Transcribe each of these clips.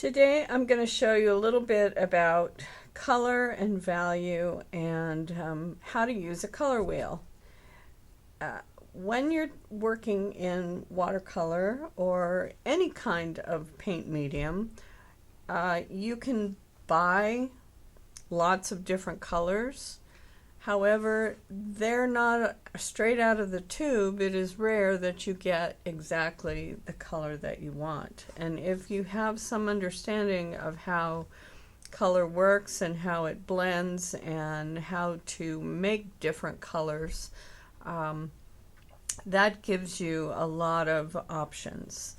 Today I'm going to show you a little bit about color and value and how to use a color wheel. When you're working in watercolor or any kind of paint medium, you can buy lots of different colors. However, they're not straight out of the tube. It is rare that you get exactly the color that you want. And if you have some understanding of how color works and how it blends and how to make different colors, that gives you a lot of options.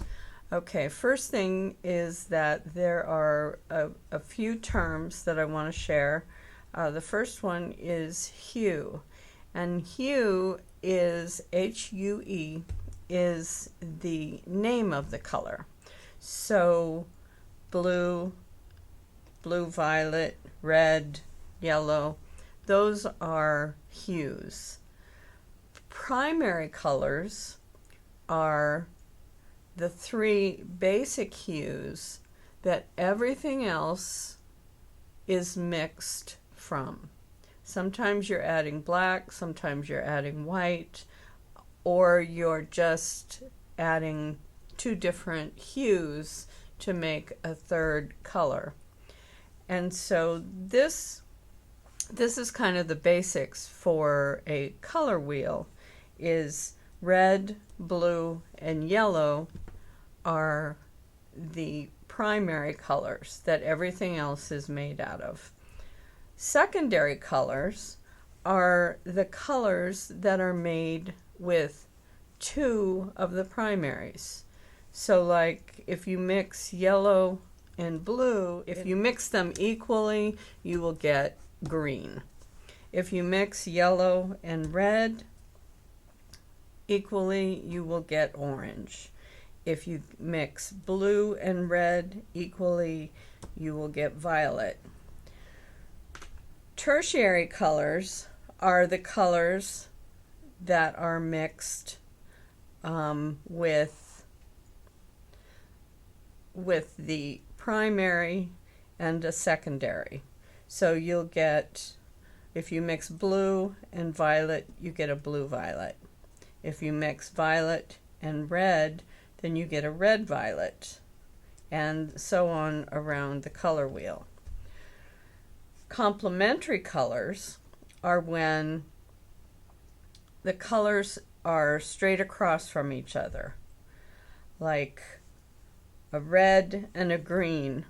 Okay, first thing is that there are a few terms that I want to share. The first one is hue, and hue is H-U-E, is the name of the color. So blue, violet, red, yellow, those are hues. Primary colors are the three basic hues that everything else is mixed from. Sometimes you're adding black, sometimes you're adding white, or you're just adding two different hues to make a third color. And so this is kind of the basics for a color wheel. Is red, blue, and yellow are the primary colors that everything else is made out of. Secondary colors are the colors that are made with two of the primaries. So like if you mix yellow and blue, if you mix them equally, you will get green. If you mix yellow and red equally, you will get orange. If you mix blue and red equally, you will get violet. Tertiary colors are the colors that are mixed with the primary and a secondary. So you'll get, if you mix blue and violet, you get a blue violet. If you mix violet and red, then you get a red violet, and so on around the color wheel. Complementary colors are when the colors are straight across from each other, like a red and a green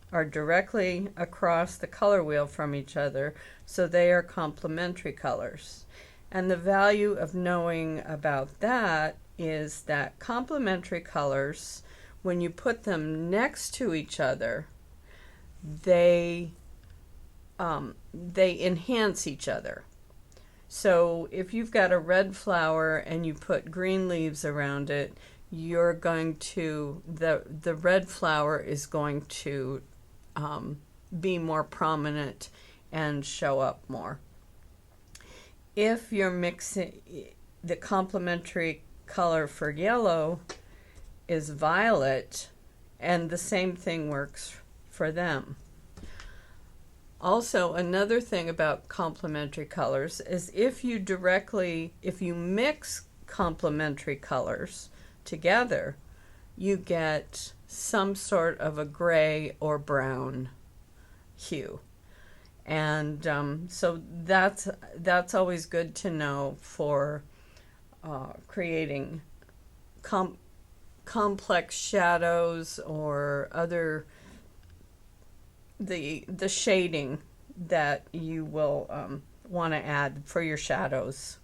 are directly across the color wheel from each other, so they are complementary colors. And the value of knowing about that is that complementary colors, when you put them next to each other, they enhance each other. So if you've got a red flower and you put green leaves around it, you're going to, the red flower is going to be more prominent and show up more. If you're mixing, the complementary color for yellow is violet, and the same thing works for them. Also, another thing about complementary colors is if you mix complementary colors together, you get some sort of a gray or brown hue. And so that's always good to know for creating complex shadows or other the shading that you will want to add for your shadows.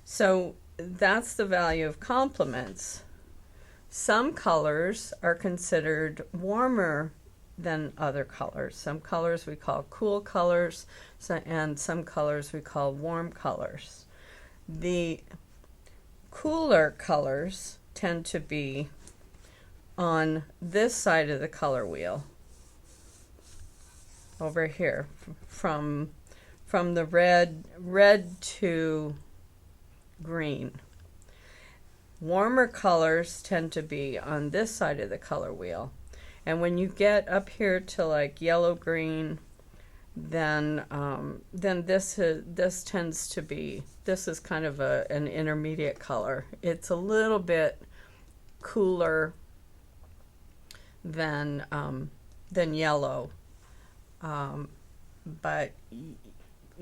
So that's the value of complements. Some colors are considered warmer than other colors. Some colors we call cool colors, and some colors we call warm colors. The cooler colors tend to be on this side of the color wheel, over here, from the red to green. Warmer colors tend to be on this side of the color wheel. And when you get up here to like yellow green, then this tends to be, this is kind of an intermediate color. It's a little bit cooler than yellow, but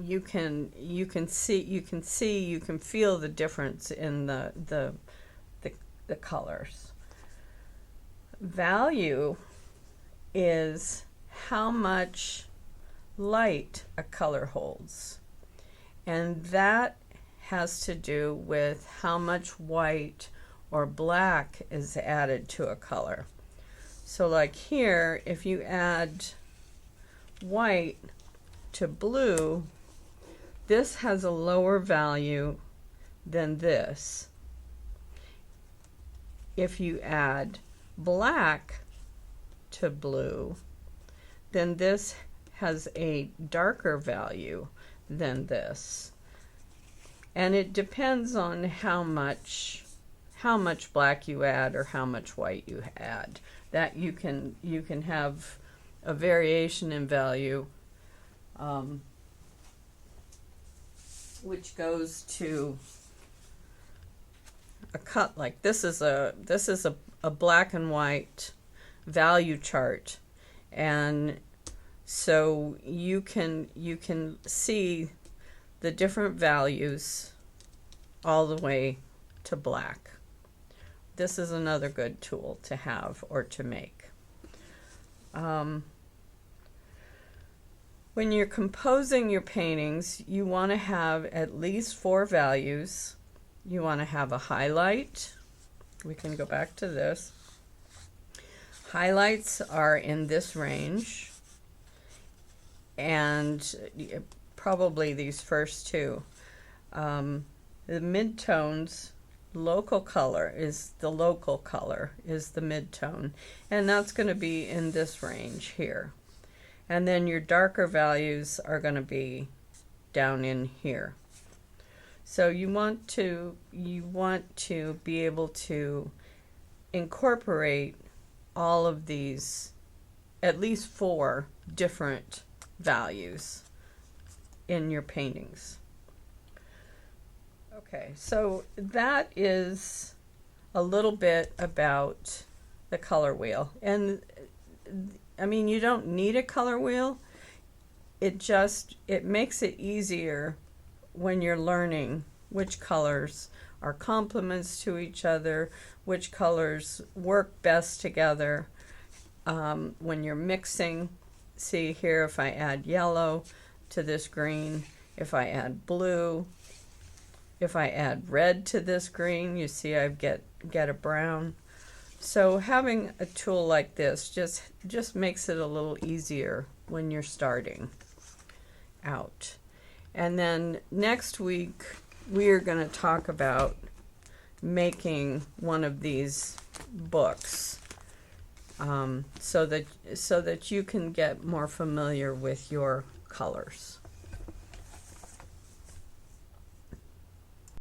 you can feel the difference in the colors. Value is how much light a color holds, and that has to do with how much white or black is added to a color. So like here, if you add white to blue, this has a lower value than this. If you add black to blue, then this has a darker value than this. And it depends on how much black you add or how much white you add. That you can have a variation in value, which goes to a cut like this is a black and white value chart, and so you can see the different values all the way to black. This is another good tool to have or to make. When you're composing your paintings, you want to have at least 4 values. You want to have a highlight. We can go back to this. Highlights are in this range, and probably these first two. The midtones, local color is the midtone, and that's going to be in this range here. And then your darker values are going to be down in here. So you want to be able to incorporate all of these, at least 4 different values in your paintings. Okay, so that is a little bit about the color wheel. And I mean, you don't need a color wheel. It makes it easier when you're learning which colors are complements to each other, which colors work best together. When you're mixing, see here, if I add yellow to this green, if I add blue, if I add red to this green, you see I get a brown. So having a tool like this just makes it a little easier when you're starting out. And then next week we are going to talk about making one of these books, so that you can get more familiar with your colors.